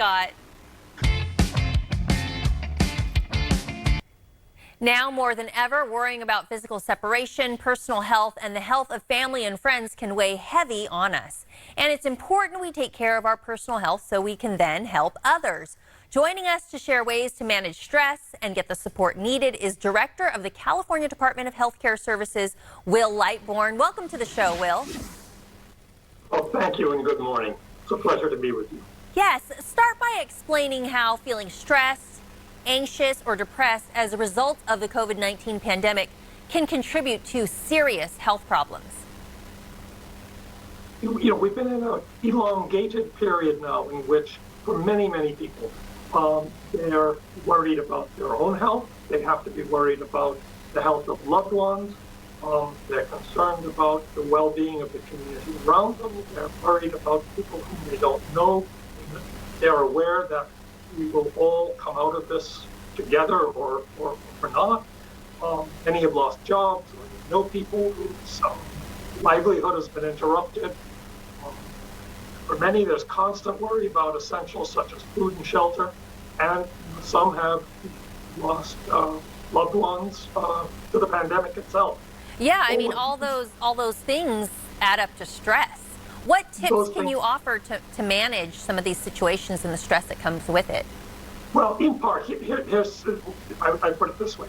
Scott. Now more than ever, worrying about physical separation, personal health, and the health of family and friends can weigh heavy on us. And it's important we take care of our personal health so we can then help others. Joining us to share ways to manage stress and get the support needed is Director of the California Department of Healthcare Services, Will Lightbourne. Welcome to the show, Will. Well, thank you and good morning. It's a pleasure to be with you. Yes, start by explaining how feeling stressed, anxious, or depressed as a result of the COVID-19 pandemic can contribute to serious health problems. We've been in an elongated period now in which, for many, many people, they're worried about their own health. They have to be worried about the health of loved ones. They're concerned about the well-being of the community around them. They're worried about people whom they don't know. They're aware that we will all come out of this together or not. Many have lost jobs, or know people whose livelihood has been interrupted. For many, there's constant worry about essentials such as food and shelter, and some have lost loved ones to the pandemic itself. Yeah, I mean, all those things add up to stress. What tips can you offer to manage some of these situations and the stress that comes with it? Well, in part, I put it this way.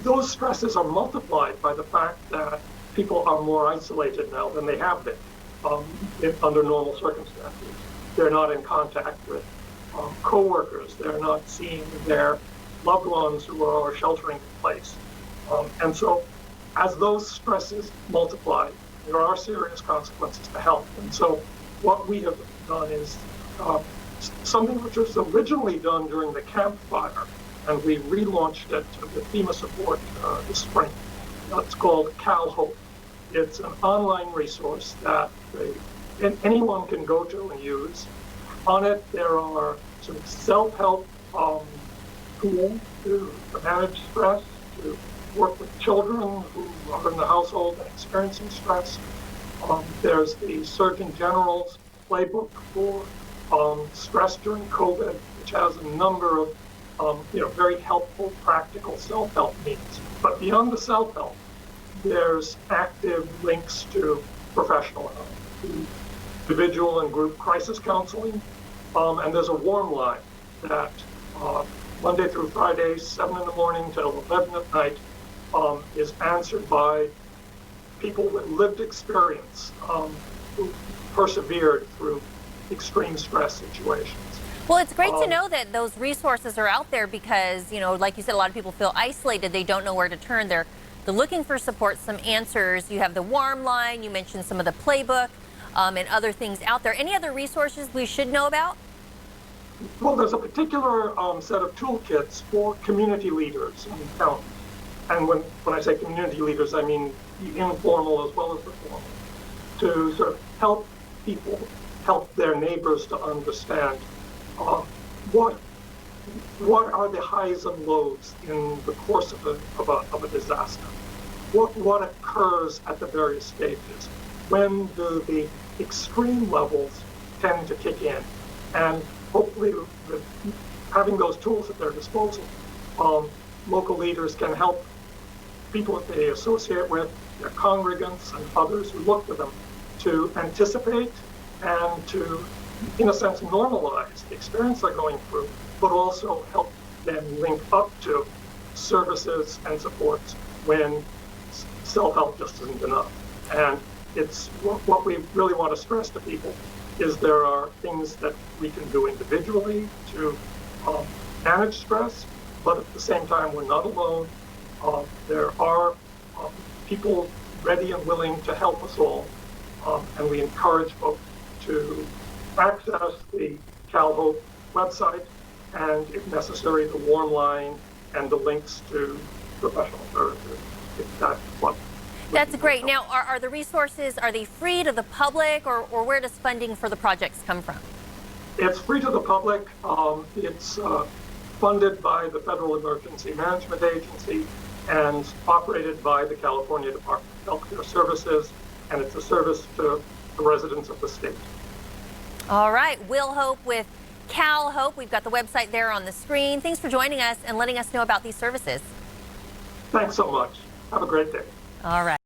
Those stresses are multiplied by the fact that people are more isolated now than they have been under normal circumstances. They're not in contact with coworkers. They're not seeing their loved ones who are sheltering in place. And so as those stresses multiply, there are serious consequences to health. And so what we have done is something which was originally done during the campfire, and we relaunched it with FEMA support this spring. It's called CalHope. It's an online resource that anyone can go to and use. On it, there are some self-help tools to manage stress, to work with children who are in the household and experiencing stress. There's the Surgeon General's playbook for stress during COVID, which has a number of very helpful, practical self-help needs. But beyond the self-help, there's active links to professional help, to individual and group crisis counseling, and there's a warm line that Monday through Friday, 7 in the morning till 11 at night, is answered by people with lived experience who persevered through extreme stress situations. Well, it's great to know that those resources are out there because, like you said, a lot of people feel isolated. They don't know where to turn. They're looking for support, some answers. You have the warm line. You mentioned some of the playbook and other things out there. Any other resources we should know about? Well, there's a particular set of toolkits for community leaders in counties. And when I say community leaders, I mean the informal as well as the formal, to sort of help people, help their neighbors to understand what are the highs and lows in the course of a disaster. What occurs at the various stages? When do the extreme levels tend to kick in? And hopefully, having those tools at their disposal, local leaders can help people that they associate with, their congregants and others who look to them, to anticipate and to, in a sense, normalize the experience they're going through, but also help them link up to services and supports when self-help just isn't enough. And it's what we really want to stress to people is there are things that we can do individually to manage stress, but at the same time, we're not alone. There are people ready and willing to help us all, and we encourage folks to access the CalHope website and, if necessary, the warm line and the links to professional services, if that's what. That's great. Now, are the resources, are they free to the public, or where does funding for the projects come from? It's free to the public. It's funded by the Federal Emergency Management Agency and operated by the California Department of Healthcare Services, and it's a service to the residents of the state. All right. Will Hope with Cal Hope. We've got the website there on the screen. Thanks for joining us and letting us know about these services. Thanks so much. Have a great day. All right.